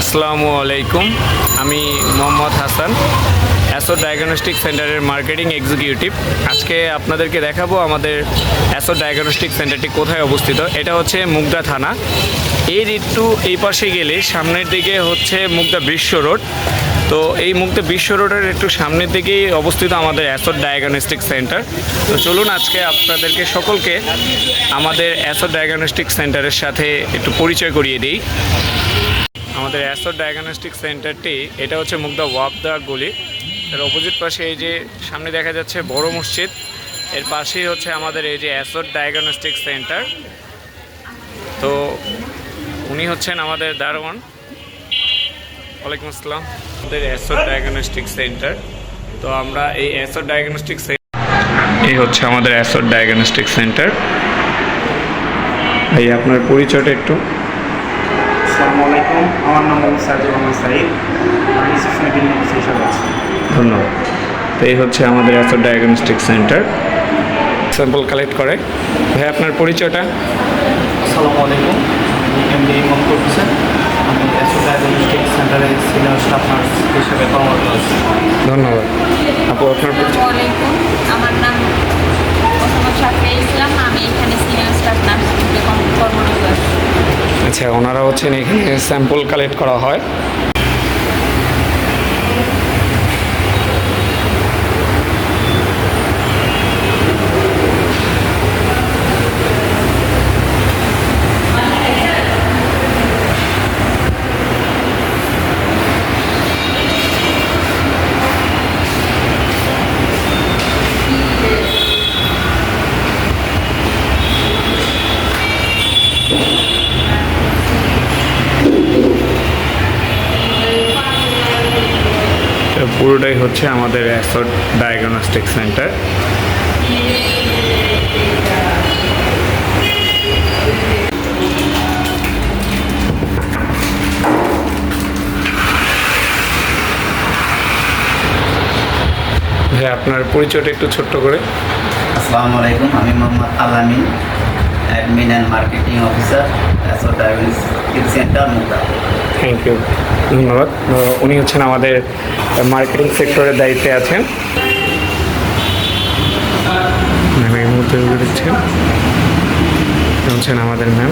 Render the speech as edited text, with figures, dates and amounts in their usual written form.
আসসালামু আলাইকুম। আমি মোহাম্মদ হাসান, অ্যাসো ডায়াগনস্টিক সেন্টারের মার্কেটিং এক্সিকিউটিভ। আজকে আপনাদেরকে দেখাবো আমাদের অ্যাসো ডায়াগনস্টিক সেন্টারটি কোথায় অবস্থিত। এটা হচ্ছে মুগদা থানা। এর একটু এই পাশে গেলে সামনের দিকে হচ্ছে মুগদা বিশ্ব রোড। তো এই মুগদা বিশ্ব রোডের একটু সামনের দিকেই অবস্থিত আমাদের অ্যাসো ডায়াগনস্টিক সেন্টার। তো চলুন আজকে আপনাদেরকে সকলকে আমাদের অ্যাসো ডায়াগনস্টিক সেন্টারের সাথে একটু পরিচয় করিয়ে দিই। আমাদের অ্যাসো ডায়াগনস্টিক সেন্টারটি এটা হচ্ছে মুগদা ওয়াবদা গলি। এর অপোজিট পাশে এই যে সামনে দেখা যাচ্ছে বড় মসজিদ, এর পাশেই হচ্ছে আমাদের এই যে অ্যাসো ডায়াগনস্টিক সেন্টার। তো উনি হচ্ছেন আমাদের দারোয়ান। ওয়ালাইকুম আসসালাম। আমাদের অ্যাসো ডায়াগনস্টিক সেন্টার। তো আমরা এই অ্যাসো ডায়াগনস্টিক এই হচ্ছে আমাদের অ্যাসো ডায়াগনস্টিক সেন্টার। ভাই আপনার পরিচয়টা একটু। আসসালামু আলাইকুম, আমার নাম মোহাম্মদ সাইদুর রহমান সাইদ। আমি রিসেপশনে বিল অফিসার হিসাবে আছি। ধন্যবাদ। তো এই হচ্ছে আমাদের SEO diagnostic centre. Sample collect করে। ভাই আপনার পরিচয়টা। আসসালামু আলাইকুম, আমি এমডি মোহাম্মদ হোসেন। আমি অ্যাসো ডায়াগনস্টিক সেন্টারের সিনিয়র স্টাফ নার্স হিসেবে কর্মরত আছি। ধন্যবাদ। আপু আপনার পরিচয়। আসসালামু আলাইকুম, আমার নাম মোহাম্মদ শাফিয়া ইসলাম। আমি এখানে সিনিয়র স্টাফ নার্স হিসেবে কর্মরত আছি। আচ্ছা, ওনারা হচ্ছেন এখানে স্যাম্পল কালেক্ট করা হয়। পুরোটাই হচ্ছে আমাদের অ্যাসো ডায়াগনস্টিক সেন্টার। ভাই আপনার পরিচয়টা একটু ছোট্ট করে। আসসালামু আলাইকুম, আমি Mohammad Alamin, admin and marketing officer, অ্যাসো diagnostic centre Mugda. Thank you, ধন্যবাদ। উনি হচ্ছেন আমাদের মার্কেটিং সেক্টরের দায়িত্বে আছেন। ম্যাম এই মুহূর্তে দিচ্ছেন হচ্ছেন আমাদের ম্যাম।